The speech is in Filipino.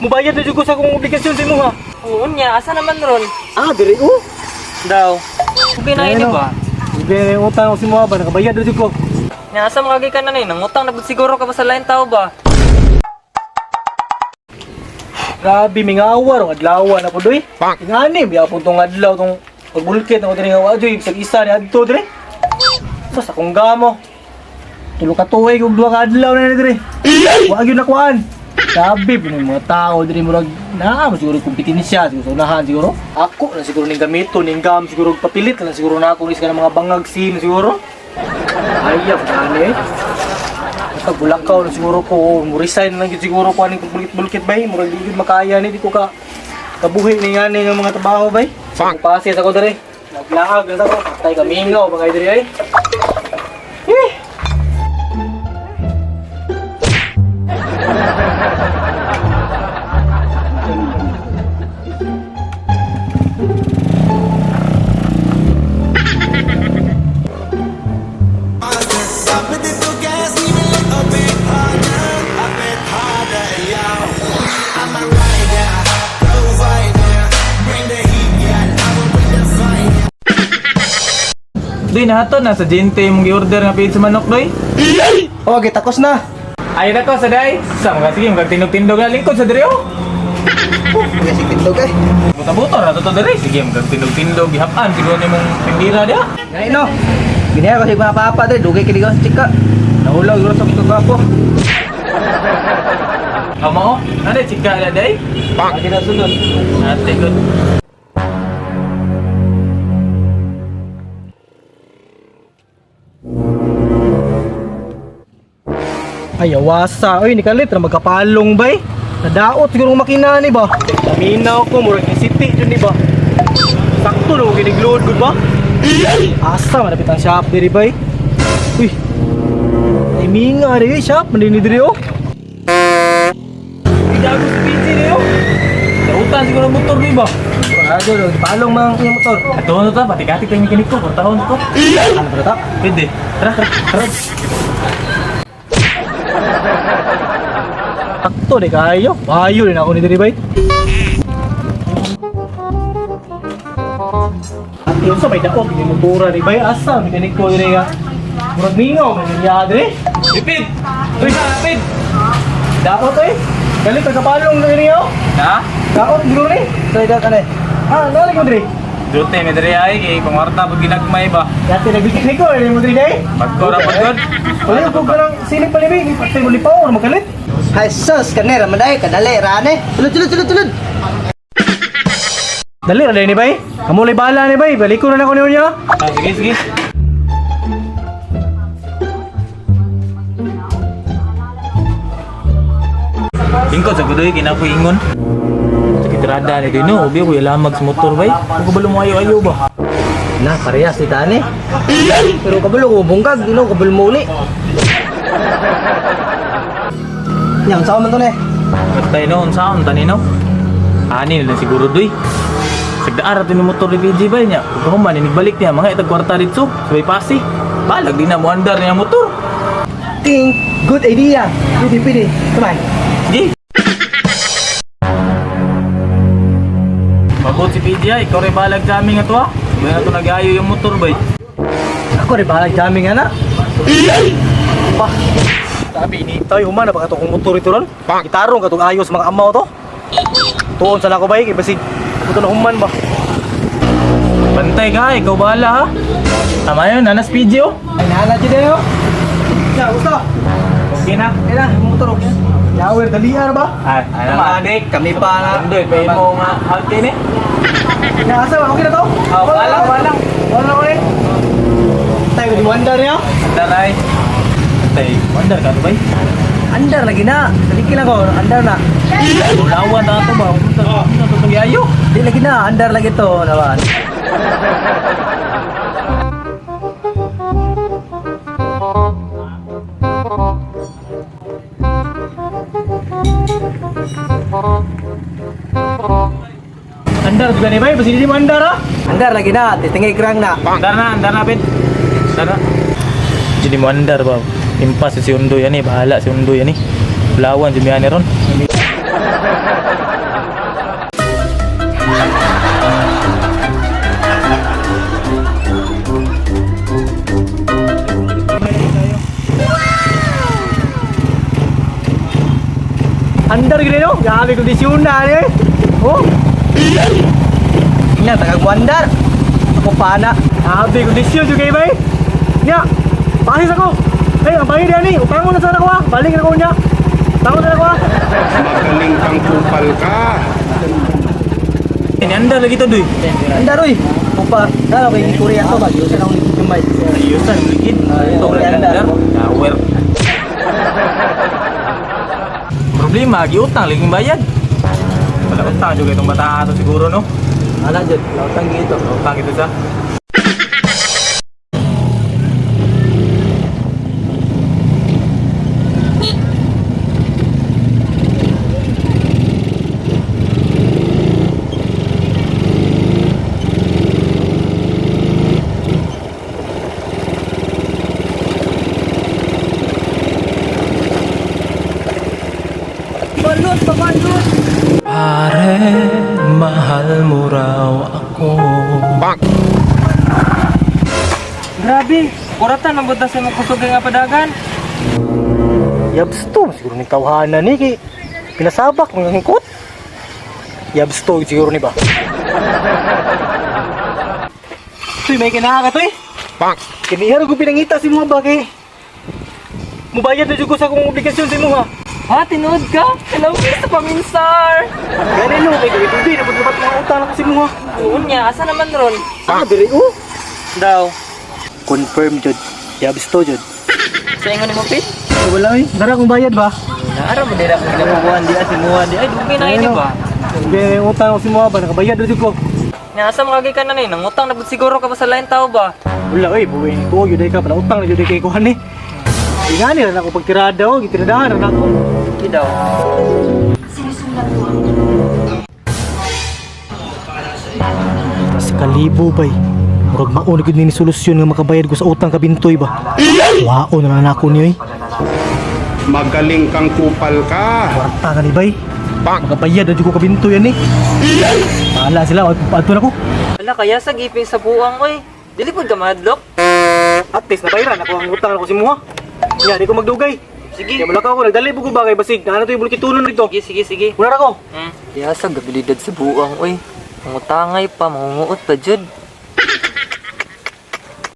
Mubayad na jud ko sa akong obligasyon sa imo ha. Oo niya, asa naman ron? Diri oh. Daw. Okay na ini ba? Ibig yung utang ko si mo ba nakabayad na jud ko. Nya asa magagi ka na nangutang na siguro ka ba sa lain tao ba? Grabe mingawa ro adlaw na po doy. Ingani biya po tong adlaw tong pagbulkit ako diri nga wa joy sa isa ni adto diri. Sa akong gamo. Tulo ka tuig ug duha ka adlaw na diri. Wa gyud nakuan. Sabi po ng mga tao diri murag na siguro kompetensya siguro sa unahan siguro. Ako na siguro ning gamito ning gam siguro papilit na siguro na ako ka ng mga bangag sim siguro. Ayaw gani. Pag bulakaw na siguro ko resign lang gid siguro ko aning bulkit bay murag di gid makaya ni di ko ka kabuhi ni ngani ng mga trabaho bay. Pagpasi sa ko diri. Naglaag na ako. Tay kamingaw mga diri ay. Doy, nato na sa Gente mong gi-order nga pizza manok, doy. Okay, takos na. Ay na ko sa day. Sa mga sige, magtindog-tindog na lingkod sa diri oh. Sige, sige, tindog eh. Buta-buta na to diri. Sige, magtindog-tindog gihapan gid ni mong pindira dia. Ngayon no. Giniya ko si mga papa dre, dugay kini ko chika. Nahulaw gyud sa kito gapo. Amo, ano chika na day? Agi na sunod. Ate good. Ay, awasa. Oy, ni kalit ra magkapalong bay. Nadaot siguro makina ni ba? Naminaw ko murag ni city jud ni ba. Sakto no ginig-load gud ba? Asa malapit ang shop diri bay. Uy. Ay minga diri shop mandini diri oh. Idago sa pizza niyo. Dautan siguro ang motor di ba? Ajo do, palong mang yung motor. Ato ano ta, pati-kati pa yung mekanik ko, tahon ko. Ano ba ta? Pwede. Tara. Sakto de kayo. Bayo din ako ni diri bay. Ati usa bay daog ni motora di bay asa mekanik ko diri nga. Murag mingaw man niya diri. Ipid. Uy, ipid. Daot eh. Galit ka palong diri oh. Ha? Daot diri ni. Say ka kanay. Nalagi mo diri. Dute may diri ay kay pangwarta pag ginagmay ba. Dati nagbigay ko ni mo diri day. Pagkora pagod. Wala ko parang sinig pa ni Patay mo lipaw or magalit. Hay sus, kanera manday, kadali, rane. Tulod. Dali ra ni bay. Kamulay bala ni bay. Balik ko na ako niya. Sige. Lingkod sa gudoy kinakuingon. Sakit rada ni dino, ubi ko ilamag sa motor bay. Kung kabalo mo ayo ba? Nah, parehas ni tani. Pero kabalo ko bungkag, dino kabalo mo uli. Yang sama man to ne. Patay no, unsaon tani no? Ani nila siguro doy. Sagdaara to ni motor ni PJ bay niya. Kung man balik niya mga itag kwarta dito, sabay pasi. Balag di na mo andar niya motor. Think, good idea. Pidi. Come on. Sige. Mabot si PJ, ikaw rin balag sa amin nga to ha. Sabi na to nag-ayo yung motor bay. Ako rin balag jamming ana. Pa. Sabi ini tayo humana baka to kung motor ito ron. Gitarong katong ayos mga amaw to. Tuon sa nako bay kay basig ako na human ba. Bantay ka, ikaw bahala ha. Tama yun, nanas PJ oh. Ay nala di dayo. Ya, gusto. Okay na. Ina, motor okay. Yawer dalian ba? Ay, Adik, kami pa. Andoy, pay mo nga halte ni. Ya, asa okay na to? Walang. Wala ko ni. Tayo di wonder niya. Daray. Tay, wonder ka to bay? Andar lagi na. Dali lang ko, andar na. Bulawan na to ba? Ano to pag-ayo? Di lagi na, andar lagi to naman. Andar juga ni bay, basi di mandar ah. Andar lagi na, titingay krang na. Andar na, Pit. Andar na. Jadi mo andar ba? Impas si Undoy yan eh, bahala si Undoy yan eh. Bulawan si Miyani ron. andar gini no. Grabe kondisyon na ni. Oh. Nya taga-Guandar. Ako pana. Grabe kondisyon juga iba eh. Nya. Pasis ako. Hey, ang pangit yan eh. Utang mo na sana ko ah. Balik na ko niya. Utang mo na ako ah. Magaling kang kupal ka. Ini anda lagi to, Doy. Andar oy. Upa. Dalo kay Korea to ba? Yusan ang ligid. Ayusan, uligid. Ito, Korea anda. andar. Tower. Problema, giutang lagi bayad. Wala utang juga itong bata to siguro, no? Ala jud, lautang gitu. Utang gitu sa. Pare, mahal mo raw ako. Grabe, kuratan ang butas sa mga kusugay nga padagan. Yabs to. Siguro ni tawhanan ni kay pinasabak mga hingkot. Yabs to siguro ni ba. Tuy may kinaha ka to eh. Kiniharo ko pinangita si mga bagay. Mubayad na jud ko sa akong obligasyon sa imo ha. Ha, tinood ka? Hello, sa paminsar! Gani no, kay dili na pagdapat mga utang na kasi mo ha. Uun niya, asa naman ron? Diri oh. Daw. Confirm jud. Yabs to jud. Sa ingon ni mo, Pit? Wala eh. Dara kong bayad ba? Naara mo dira kung ginabuhan di asimuhan di. Ay, dugay na ini ba? Kaya utang ko si mga ba nakabayad na jud ko. Nga, asa mga ka na ni? Nangutang na siguro ka pa sa lain tao ba? Wala eh, buhay ni ko, yun ay ka, pala utang na yun ay kay kuhan eh. Ingani rin ako pagtirada o, gitiradahan rin ako. Di daw. Sa kalibo ba'y, murag maunag yun ni solusyon nga makabayad ko sa utang kabintoy ba? Wao na lang ako niyo eh. Magaling kang kupal ka. Warta ka ni bay. Makabayad na dyan ko kabintoy yan eh. Paala sila, magpapato na ko. Wala kaya sa giping sa buwang, oy. Dili pod ka madlok. At least nabayaran ako ang utang ako si Muha. Nga, di ko magdugay. Sige. Kaya malakaw ko, nagdali po ko bagay basig. Ano ito yung bulkitunon rito? Sige. Muna ako. Kaya sa gabilidad sa buwang, oy. Mangutangay pa, mangunguot pa, Jud.